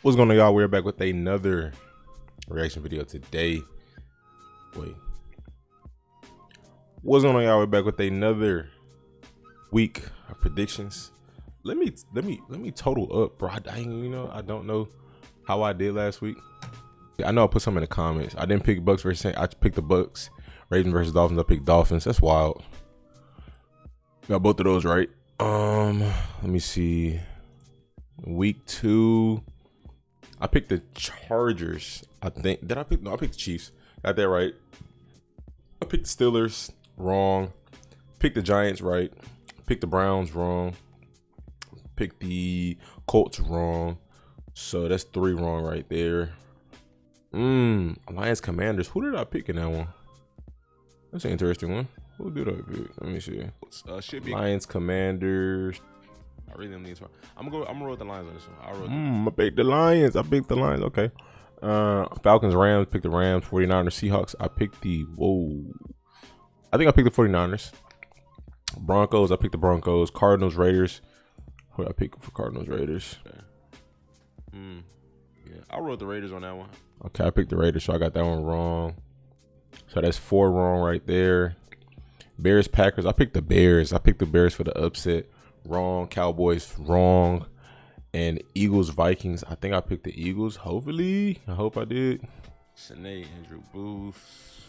What's going on, y'all? We're back with another reaction video today. What's going on, y'all? We're back with another week of predictions. Let me total up, bro. I don't know how I did last week. I know I put some in the comments. I didn't pick Bucks versus Saints. I picked the Bucks. Ravens versus Dolphins. I picked Dolphins. That's wild. Got both of those right. Let me see. Week 2. I picked the Chargers. I think. Did I pick? No, I picked the Chiefs. Got that right. I picked the Steelers. Wrong. Picked the Giants right. Picked the Browns wrong. Picked the Colts wrong. So that's 3 wrong right there. Lions Commanders. Who did I pick in that one? That's an interesting one. Who did I pick? Let me see. Should be Lions Commanders. I really don't need to. I'm gonna roll with the Lions on this one. I picked the Lions. Okay. Falcons, Rams. Picked the Rams. 49ers, Seahawks. I picked the I think I picked the 49ers. Broncos. I picked the Broncos. Cardinals, Raiders. Who did I pick for Cardinals, Raiders? Yeah, I wrote the Raiders on that one. Okay, I picked the Raiders, so I got that one wrong. So that's 4 wrong right there. Bears, Packers. I picked the Bears. I picked the Bears for the upset. Wrong. Cowboys, wrong. And Eagles, Vikings. I think I picked the Eagles. Hopefully. I hope I did. Sinead, Andrew Booth.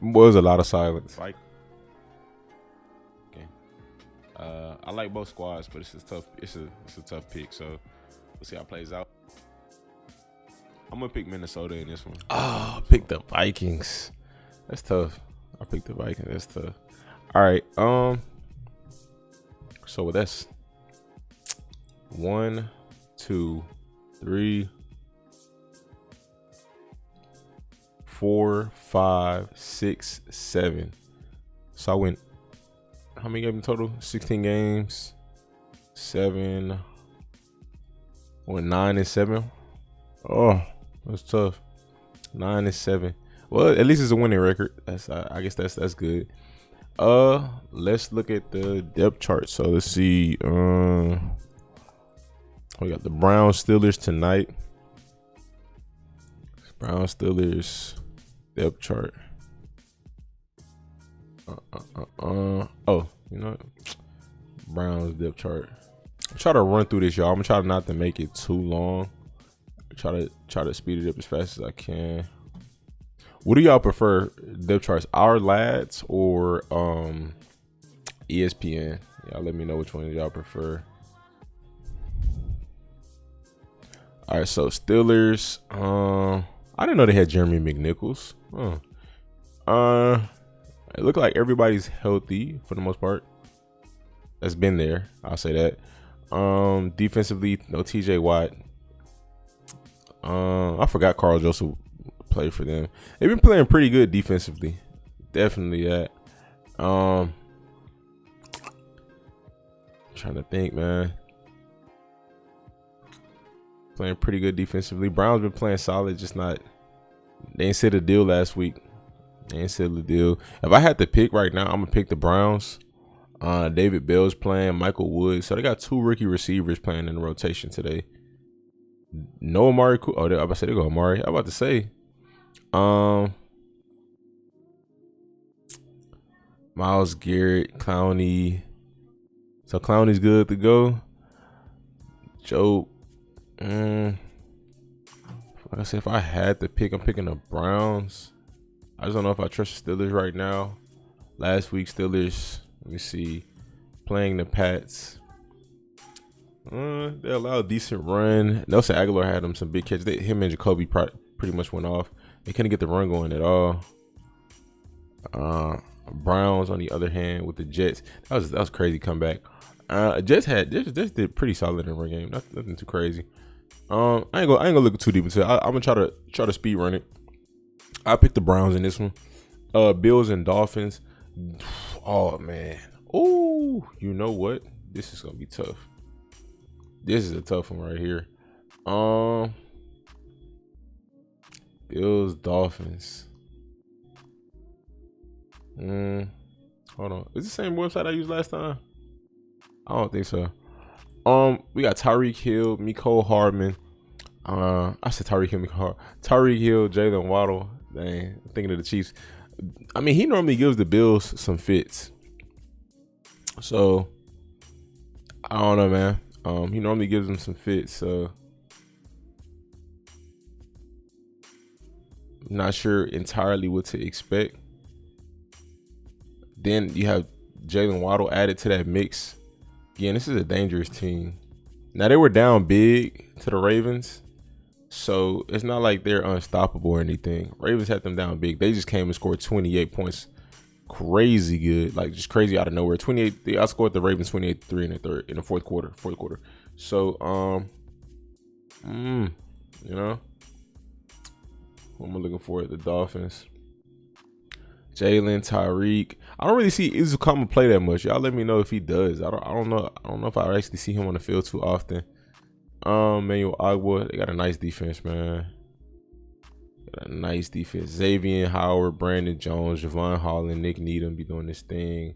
Was a lot of silence. Okay. I like both squads, but it's a tough. It's a tough pick. So we'll see how it plays out. I'm gonna pick Minnesota in this one. Oh, I picked the Vikings. That's tough. I picked the Vikings. That's tough. All right. So that's 1, 2, 3, 4, 5, 6, 7. So I went. How many games in total? 16 games. 7. I went 9 and 7. Oh, that's tough. 9 and 7. Well, at least it's a winning record. That's I guess that's good. Let's look at the depth chart. So let's see. We got the Browns Steelers tonight. Browns Steelers depth chart. Oh, you know what? Browns depth chart. I'll try to run through this, y'all. I'm gonna try not to make it too long. Try to speed it up as fast as I can. What do y'all prefer, depth charts? Our Lads or ESPN? Y'all let me know which one y'all prefer. All right, so Steelers. I didn't know they had Jeremy McNichols. It looked like everybody's healthy for the most part. That's been there. I'll say that. Defensively, no TJ Watt. I forgot Carl Joseph played for them. They've been playing pretty good defensively. Definitely that. Trying to think, man. Playing pretty good defensively. Browns been playing solid, just not. They ain't said a deal last week. They ain't said a deal. If I had to pick right now, I'm gonna pick the Browns. David Bell's playing, Michael Woods. So they got 2 rookie receivers playing in the rotation today. No Amari. Oh, I about to say they go Amari. I about to say, Myles Garrett, Clowney. So Clowney's good to go. Joe. Like I said, if I had to pick, I'm picking the Browns. I just don't know if I trust the Steelers right now. Last week, Steelers, let me see, playing the Pats. They allowed a decent run. Nelson Aguilar had some big catches. Him and Jacoby pretty much went off. They couldn't get the run going at all. Browns, on the other hand, with the Jets, that was crazy comeback. Jets did pretty solid in the run game. Nothing too crazy. I ain't gonna look too deep into it. I'm gonna try to speed run it. I picked the Browns in this one. Bills and Dolphins. Oh man. Oh, you know what? This is gonna be tough. This is a tough one right here. Bills, Dolphins. Hold on. Is it the same website I used last time? I don't think so. We got Tyreek Hill, Mecole Hardman. I said Tyreek Hill, Tyreek Hill, Jalen Waddle. Dang, I'm thinking of the Chiefs. I mean, he normally gives the Bills some fits. So I don't know, man. He normally gives them some fits. So not sure entirely what to expect. Then you have Jalen Waddle added to that mix. Again, this is a dangerous team. Now, they were down big to the Ravens, so it's not like they're unstoppable or anything. Ravens had them down big. They just came and scored 28 points. Crazy good, like just crazy out of nowhere. 28. They outscored the Ravens 28-3 in the fourth quarter. So, you know, what am I looking for? The Dolphins. Jalen, Tyreek. I don't really see Izukama play that much. Y'all let me know if he does. I don't know. I don't know if I actually see him on the field too often. Manuel Agua. They got a nice defense, man. Got a nice defense. Xavier Howard, Brandon Jones, Javon Holland, Nick Needham be doing this thing.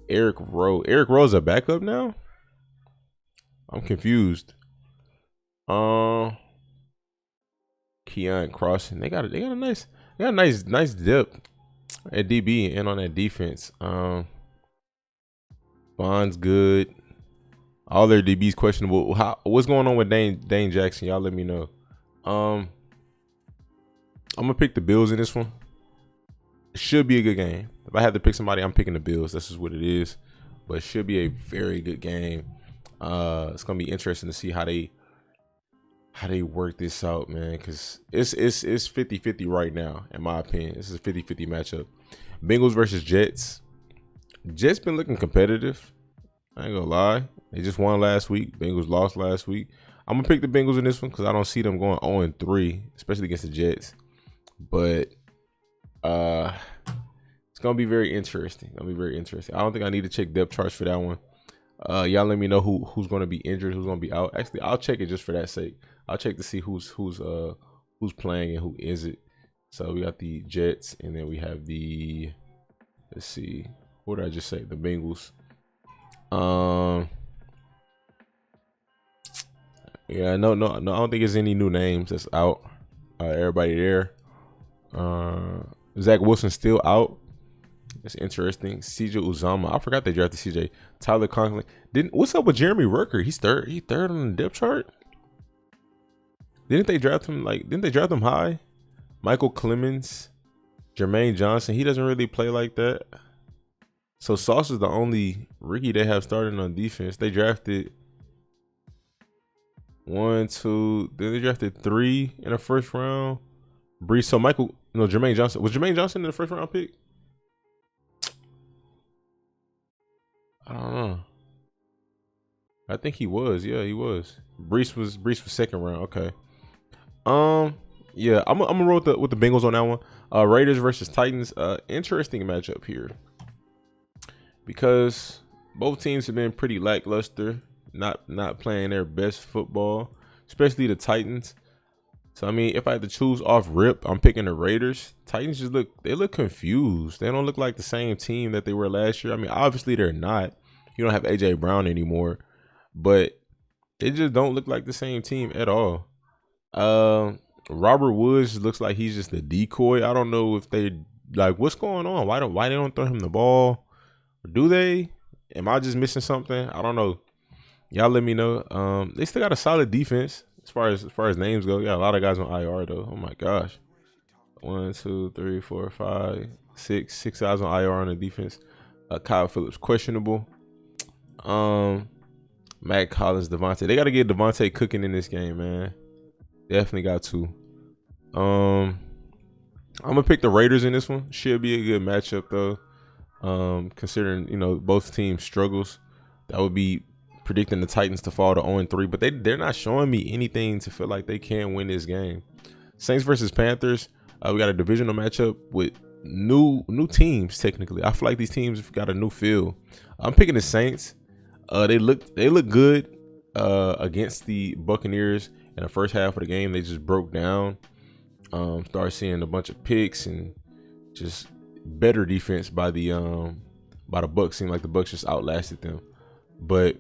Eric Rowe. Eric Rowe's a backup now? I'm confused. Keon Crossen. They got a nice depth at DB and on that defense. Bond's good. All their DBs questionable. What's going on with Dane Jackson? Y'all let me know. I'm gonna pick the Bills in this one. It should be a good game. If I had to pick somebody, I'm picking the Bills. That's just what it is. But it should be a very good game. It's gonna be interesting to see how they work this out, man, because it's 50-50 right now, in my opinion. This is a 50-50 matchup. Bengals versus Jets. Jets been looking competitive. I ain't gonna lie. They just won last week. Bengals lost last week. I'm gonna pick the Bengals in this one because I don't see them going 0-3, especially against the Jets. But it's gonna be very interesting. I don't think I need to check depth charts for that one. Y'all let me know who's gonna be injured, who's gonna be out. Actually, I'll check it just for that sake. I'll check to see who's playing and who isn't. So we got the Jets, and then we have the, let's see, what did I just say? The Bengals. Yeah, no, I don't think there's any new names that's out. Everybody there. Zach Wilson still out. That's interesting. CJ Uzama. I forgot they drafted CJ. Tyler Conklin. What's up with Jeremy Rucker? He's third on the depth chart. Didn't they draft him high? Michael Clemens, Jermaine Johnson. He doesn't really play like that. So Sauce is the only rookie they have starting on defense. They drafted 1, 2. Then they drafted 3 in the first round. Jermaine Johnson. Was Jermaine Johnson in the first round pick? I don't know. I think he was. Yeah, he was. Brees was second round. Okay. Yeah, I'm gonna roll with the Bengals on that one. Raiders versus Titans. Interesting matchup here because both teams have been pretty lackluster, not playing their best football, especially the Titans. So I mean, if I had to choose off rip, I'm picking the Raiders. Titans look confused. They don't look like the same team that they were last year. I mean, obviously they're not. You don't have AJ Brown anymore, but they just don't look like the same team at all. Robert Woods looks like he's just a decoy. I don't know if they like what's going on. Why they don't throw him the ball? Or do they? Am I just missing something? I don't know. Y'all let me know. They still got a solid defense as far as names go. Got a lot of guys on IR though. Oh my gosh. 1, 2, 3, 4, 5, 6. 6 guys on IR on the defense. Kyle Phillips questionable. Matt Collins, Devontae. They got to get Devontae cooking in this game, man. Definitely got to. I'm gonna pick the Raiders in this one. Should be a good matchup though. Considering both teams struggles, that would be predicting the Titans to fall to 0-3. But they're not showing me anything to feel like they can win this game. Saints versus Panthers. We got a divisional matchup with new teams. Technically, I feel like these teams have got a new feel. I'm picking the Saints. They look good against the Buccaneers. In the first half of the game, they just broke down. Started seeing a bunch of picks and just better defense by the Bucs. Seemed like the Bucs just outlasted them. But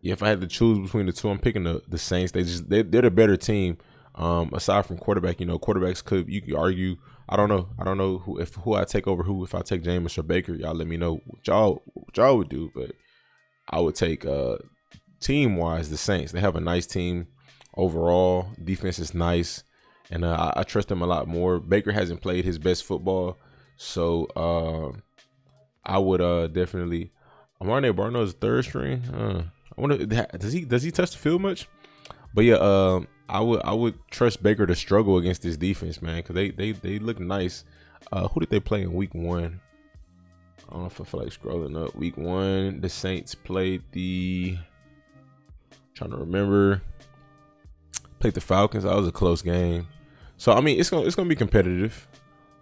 yeah, if I had to choose between the two, I'm picking the Saints. They're the better team. Aside from quarterback, quarterbacks you could argue. I don't know who I take over who. If I take Jameis or Baker, y'all let me know what y'all would do. But I would take team wise the Saints. They have a nice team overall. Defense is nice, and I trust them a lot more. Baker hasn't played his best football, so I would definitely. Amare Barno's third string. I wonder, does he touch the field much? But yeah, I would trust Baker to struggle against this defense, man, because they look nice. Who did they play in week 1? I don't know if I feel like scrolling up. Week 1, the Saints played trying to remember. Played the Falcons. That was a close game. So I mean, it's gonna be competitive.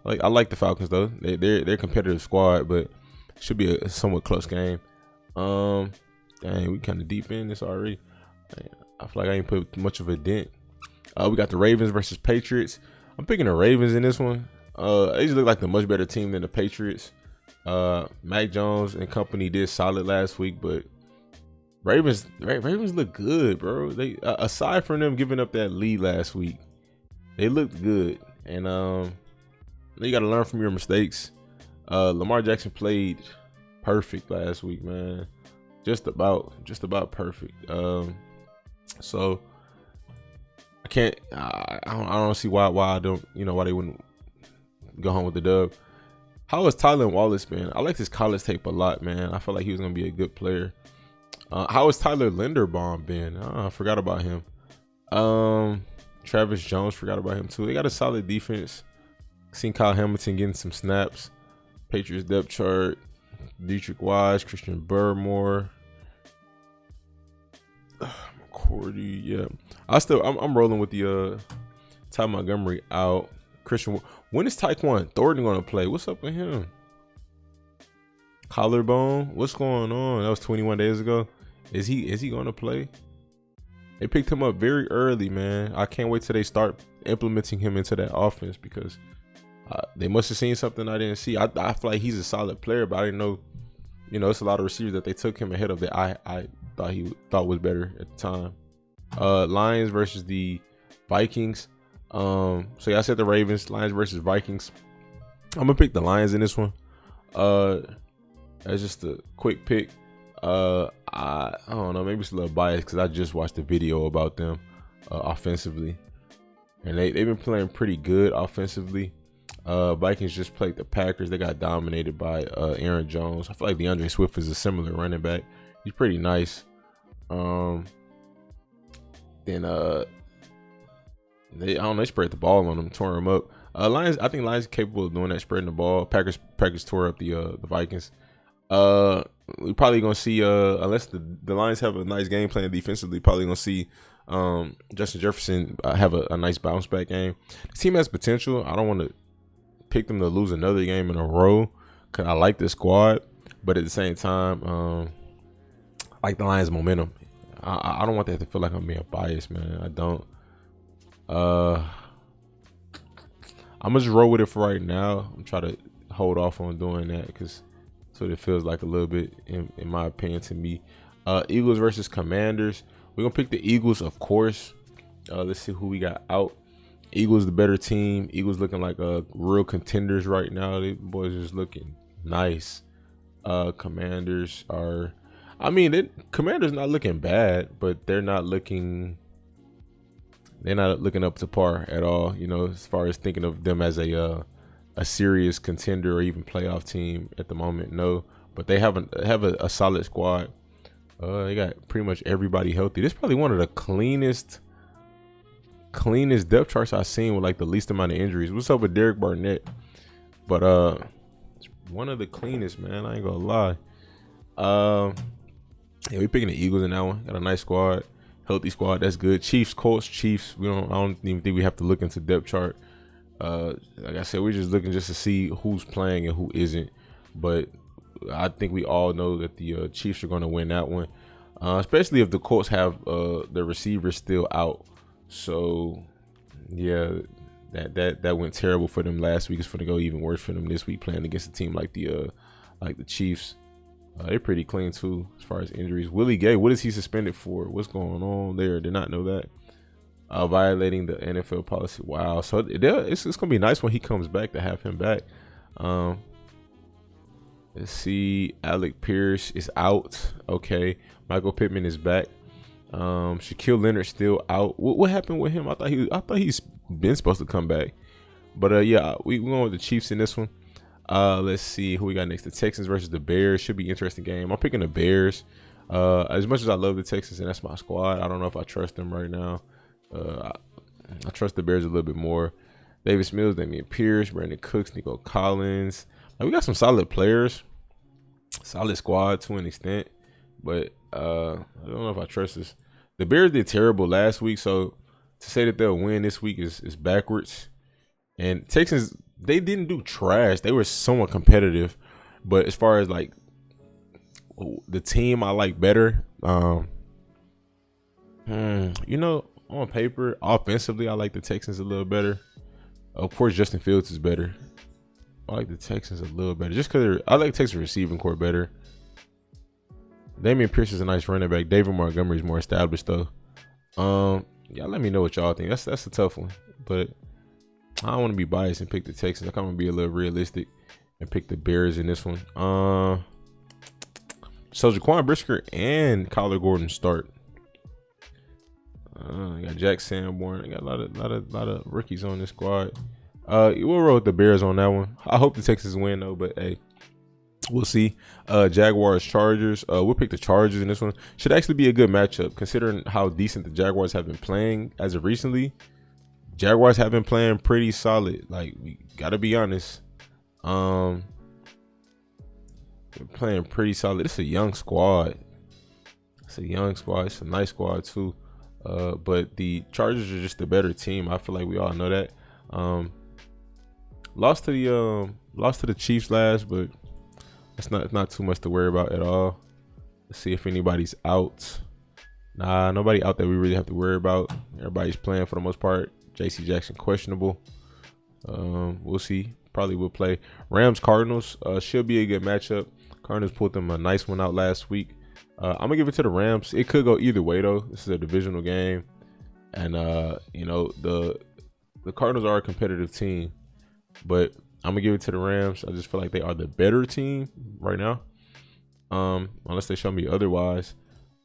Like, I like the Falcons though. They're a competitive squad, but it should be a somewhat close game. Dang, we kind of deep in this already. I feel like I ain't put much of a dent. We got the Ravens versus Patriots. I'm picking the Ravens in this one. They just look like the much better team than the Patriots. Mac Jones and company did solid last week, but Ravens look good, bro. They aside from them giving up that lead last week, they looked good. And you got to learn from your mistakes. Lamar Jackson played perfect last week, man. Just about perfect. So I don't see why I don't, why they wouldn't go home with the dub. How has Tyler Wallace been? I like his college tape a lot, man. I feel like he was gonna be a good player. How has Tyler Linderbaum been? I forgot about him. Travis Jones, forgot about him too. They got a solid defense. Seen Kyle Hamilton getting some snaps. Patriots depth chart. Dietrich Wise, Christian Burmore, McCourty. Yeah, I'm rolling with the Ty Montgomery out. Christian, when is Tyquan Thornton gonna play? What's up with him? Collarbone. What's going on? That was 21 days ago. Is he gonna play? They picked him up very early, man. I can't wait till they start implementing him into that offense, because they must have seen something I didn't see. I feel like he's a solid player, but I didn't know. It's a lot of receivers that they took him ahead of that I thought was better at the time. Lions versus the Vikings. So yeah, I said the Ravens. Lions versus Vikings. I'm gonna pick the Lions in this one. That's just a quick pick. I don't know. Maybe it's a little biased because I just watched the video about them offensively, and they've been playing pretty good offensively. Vikings just played the Packers. They got dominated by Aaron Jones. I feel like DeAndre Swift is a similar running back. He's pretty nice. They spread the ball on them, tore them up. Lions, I think Lions are capable of doing that, spreading the ball. Packers tore up the Vikings. We probably gonna see unless the Lions have a nice game plan defensively, probably gonna see Justin Jefferson have a nice bounce back game. The team has potential. I don't want to pick them to lose another game in a row because I like this squad, but at the same time, I like the Lions' momentum. I don't want that to feel like I'm being biased, man. I don't. I'm gonna just roll with it for right now. I'm trying to hold off on doing that because that's what it feels like a little bit, in my opinion, to me. Eagles versus Commanders. We're gonna pick the Eagles, of course. Let's see who we got out. Eagles the better team. Eagles looking like real contenders right now. The boys just looking nice. Commanders are, Commanders not looking bad, but they're not looking up to par at all. As far as thinking of them as a serious contender or even playoff team at the moment, no. But they have a solid squad. They got pretty much everybody healthy. This is probably one of the cleanest depth charts I've seen with like the least amount of injuries. What's up with Derek Barnett? But it's one of the cleanest, man. I ain't gonna lie. Yeah, we picking the Eagles in that one. Got a nice squad, healthy squad. That's good. Chiefs, Colts, Chiefs. I don't even think we have to look into depth chart. Like I said, we're just looking just to see who's playing and who isn't. But I think we all know that the Chiefs are going to win that one, especially if the Colts have the receivers still out. So yeah, that went terrible for them last week. It's going to go even worse for them this week playing against a team like the Chiefs. They're pretty clean too as far as injuries. Willie Gay, what is he suspended for? What's going on there? Did not know that. Violating the NFL policy. Wow. So it's gonna be nice when he comes back to have him back. Let's see. Alec Pierce is out. Okay. Michael Pittman is back. Shaquille Leonard still out. What happened with him? I thought he's been supposed to come back. But yeah, we going with the Chiefs in this one. Let's see who we got next. The Texans versus the Bears. Should be an interesting game. I'm picking the Bears. As much as I love the Texans and that's my squad, I don't know if I trust them right now. I trust the Bears a little bit more. Davis Mills, Damian Pierce, Brandon Cooks, Nico Collins. Like, we got some solid players, solid squad to an extent, but I don't know if I trust this. The Bears did terrible last week, so to say that they'll win this week is backwards. And Texans, they didn't do trash. They were somewhat competitive, but as far as like the team I like better, on paper, offensively, I like the Texans a little better. Of course, Justin Fields is better. I like the Texans a little better. Just because I like Texas receiving core better. Damian Pierce is a nice running back. David Montgomery is more established, though. Yeah, let me know what y'all think. That's a tough one. But I don't want to be biased and pick the Texans. I kind of be a little realistic and pick the Bears in this one. So Jaquan Brisker and Kyler Gordon start. I got Jack Sanborn. I got a lot of rookies on this squad. We'll roll with the Bears on that one. I hope the Texans win though, but hey, we'll see. Jaguars Chargers. We'll pick the Chargers in this one. Should actually be a good matchup considering how decent the Jaguars have been playing as of recently. Jaguars have been playing pretty solid. Like, we gotta be honest. They're playing pretty solid. It's a young squad. It's a nice squad too. But the Chargers are just a better team. I feel like we all know that. Lost to the Chiefs last, but it's not too much to worry about at all. Let's see if anybody's out. Nah, nobody out that we really have to worry about. Everybody's playing for the most part. JC Jackson questionable. We'll see. Probably will play. Rams Cardinals should be a good matchup. Cardinals pulled them a nice one out last week. I'm gonna give it to the Rams. It could go either way though. This is a divisional game, and the Cardinals are a competitive team, but I'm gonna give it to the Rams. I just feel like they are the better team right now, unless they show me otherwise.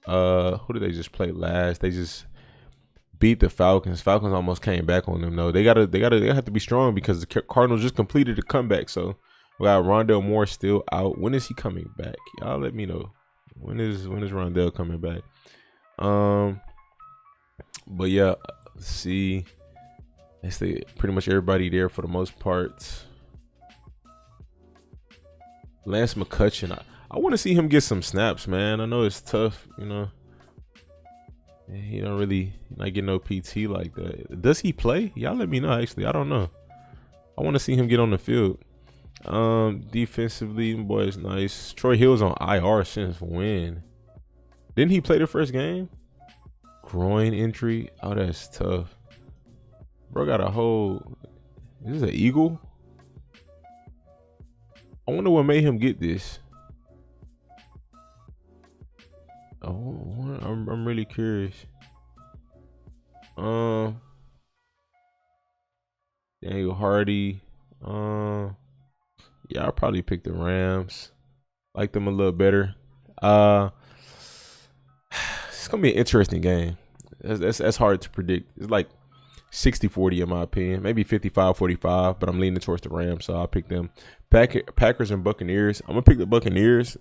Who did they just play last? They just beat the Falcons. Falcons almost came back on them though. They have to be strong because the Cardinals just completed a comeback. So we got Rondale Moore still out. When is he coming back? Y'all let me know. When is Rondale coming back? But yeah, let's see. They say pretty much everybody there for the most part. Lance McCutcheon, I want to see him get some snaps, man. I know it's tough, He don't really not get no PT like that. Does he play? Y'all let me know. Actually, I don't know. I want to see him get on the field. Defensively, boy, is nice. Troy Hill's on IR since when? Didn't he play the first game? Groin injury. Oh, that's tough. Bro got a whole. Is this an eagle? I wonder what made him get this. Oh, I'm really curious. Daniel Hardy. Yeah, I'll probably pick the Rams. Like them a little better. It's gonna be an interesting game. That's hard to predict. It's like 60-40 in my opinion. Maybe 55-45, but I'm leaning towards the Rams, so I'll pick them. Packers and Buccaneers. I'm gonna pick the Buccaneers.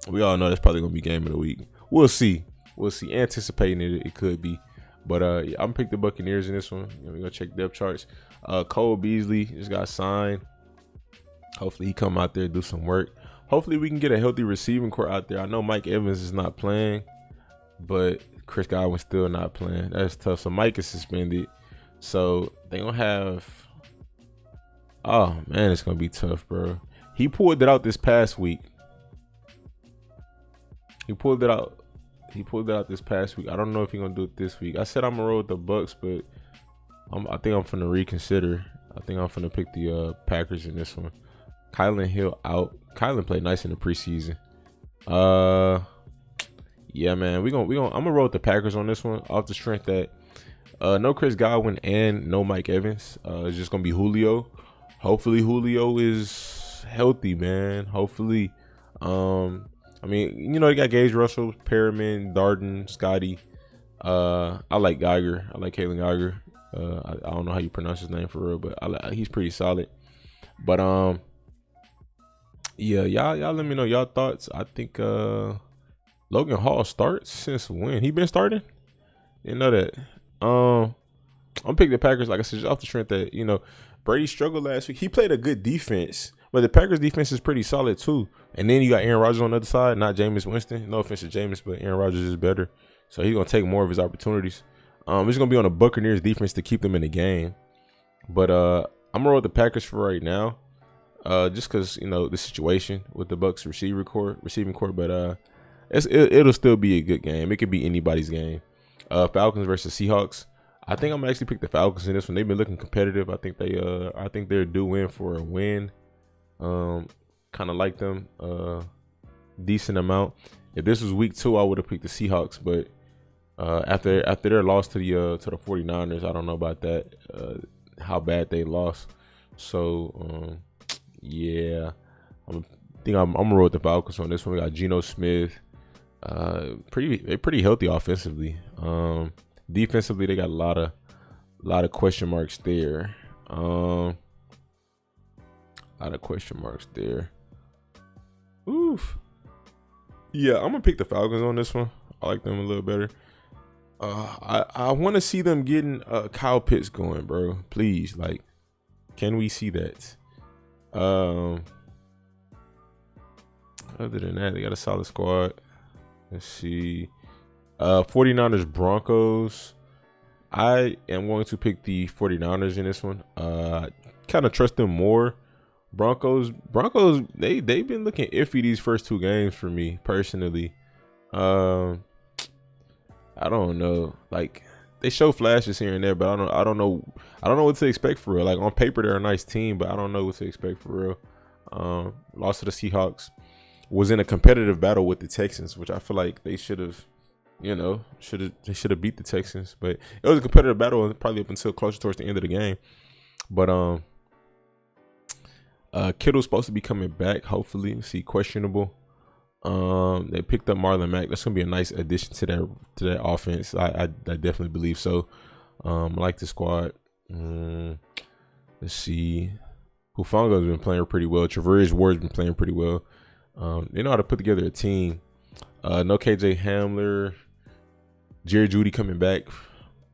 We all know that's probably gonna be game of the week. We'll see. Anticipating it could be. But yeah, I'm gonna pick the Buccaneers in this one. We're gonna check depth charts. Cole Beasley just got signed. Hopefully he come out there and do some work. Hopefully we can get a healthy receiving core out there. I know Mike Evans is not playing, but Chris Godwin's still not playing. That's tough. So Mike is suspended. So they gonna have. Oh man, it's gonna be tough, bro. He pulled it out this past week. He pulled it out this past week. I don't know if he's gonna do it this week. I said I'm gonna roll with the Bucks, but I think I'm finna reconsider. I think I'm finna pick the Packers in this one. Kylan Hill out. Kylan played nice in the preseason. Uh, yeah, man, I'm gonna roll with the Packers on this one off the strength that no Chris Godwin and no Mike Evans. It's just gonna be Julio. Hopefully Julio is healthy, man. Hopefully. I mean, they got Gage Russell, Perriman, Darden, Scotty. I like Geiger. I like Kalen Geiger. I don't know how you pronounce his name for real, but he's pretty solid. But yeah, y'all let me know y'all thoughts. I think Logan Hall starts since when? He been starting? Didn't know that. I'm picking the Packers, like I said, just off the strength that, Brady struggled last week. He played a good defense, but the Packers defense is pretty solid too. And then you got Aaron Rodgers on the other side, not Jameis Winston. No offense to Jameis, but Aaron Rodgers is better. So he's gonna take more of his opportunities. It's gonna be on the Buccaneers defense to keep them in the game. But I'm gonna roll with the Packers for right now. Just because the situation with the Bucs receiving core, but it'll still be a good game. It could be anybody's game. Falcons versus Seahawks. I think I'm actually pick the Falcons in this one. They've been looking competitive. I think they're due in for a win. Kind of like them decent amount. If this was week 2, I would have picked the Seahawks, but after their loss to the 49ers, I don't know about that. How bad they lost. So yeah, I'm gonna roll with the Falcons on this one. We got Geno Smith. They're pretty healthy offensively. Defensively, they got a lot of question marks there. Oof. Yeah, I'm gonna pick the Falcons on this one. I like them a little better. I want to see them getting Kyle Pitts going, bro. Please, can we see that? Other than that, they got a solid squad. Let's see. 49ers Broncos. I am going to pick the 49ers in this one. Kind of trust them more. Broncos, they've been looking iffy these first 2 games for me personally. I don't know. They show flashes here and there, but I don't know what to expect for real. On paper they're a nice team, but I don't know what to expect for real. Lost to the Seahawks. Was in a competitive battle with the Texans, which I feel like they should have, they should have beat the Texans. But it was a competitive battle, probably up until closer towards the end of the game. But Kittle's supposed to be coming back, hopefully. See, questionable. They picked up Marlon Mack. That's gonna be a nice addition to that offense. I definitely believe so. I like the squad. Let's see. Hufanga's been playing pretty well. Travarius Ward's been playing pretty well. They know how to put together a team. No KJ Hamler. Jerry Jeudy coming back.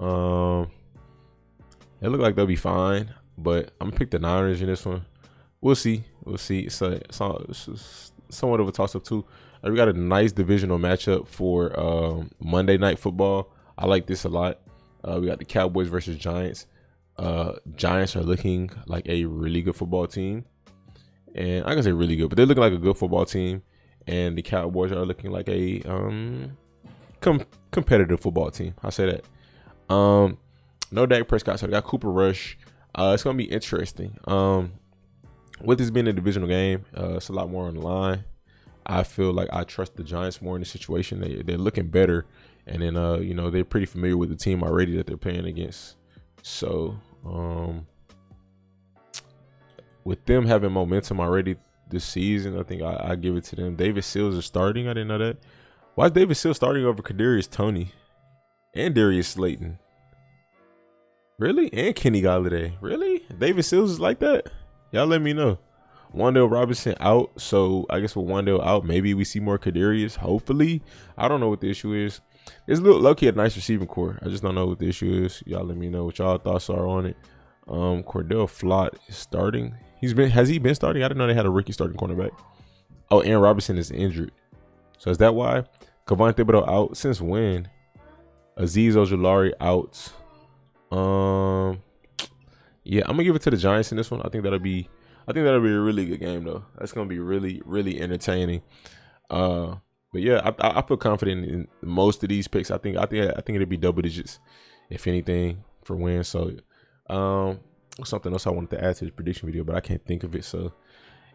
It look like they'll be fine, but I'm gonna pick the Niners in this one. We'll see. It's somewhat of a toss-up too. We got a nice divisional matchup for Monday Night Football. I like this a lot. We got the Cowboys versus Giants. Giants are looking like a really good football team. And I can say really good, but they're looking like a good football team. And the Cowboys are looking like a competitive football team. I'll say that. No Dak Prescott, so they got Cooper Rush. It's going to be interesting. With this being a divisional game, it's a lot more on the line. I feel like I trust the Giants more in the situation. They're looking better. And then, they're pretty familiar with the team already that they're playing against. So, with them having momentum already this season, I think I give it to them. David Sills is starting. I didn't know that. Why is David Sills starting over Kadarius Toney and Darius Slayton? Really? And Kenny Galladay? Really? David Sills is like that? Y'all let me know. Wan'Dale Robinson out, so I guess with Wan'Dale out, maybe we see more Kadarius. Hopefully, I don't know what the issue is. It's a little low-key a nice receiving core. I just don't know what the issue is. Y'all let me know what y'all thoughts are on it. Cordell Flott is starting. Has he been starting? I didn't know they had a rookie starting cornerback. Oh, Aaron Robinson is injured. So is that why? Kavon Thibodeau out. Since when? Azeez Ojulari out. Yeah, I'm gonna give it to the Giants in this one. I think that'll be a really good game though. That's gonna be really, really entertaining. But yeah, I feel confident in most of these picks. I think it'll be double digits, if anything, for wins. So something else I wanted to add to the prediction video, but I can't think of it. So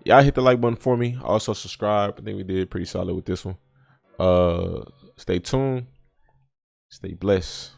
Y'all hit the like button for me. Also subscribe. I think we did pretty solid with this one. Stay tuned. Stay blessed.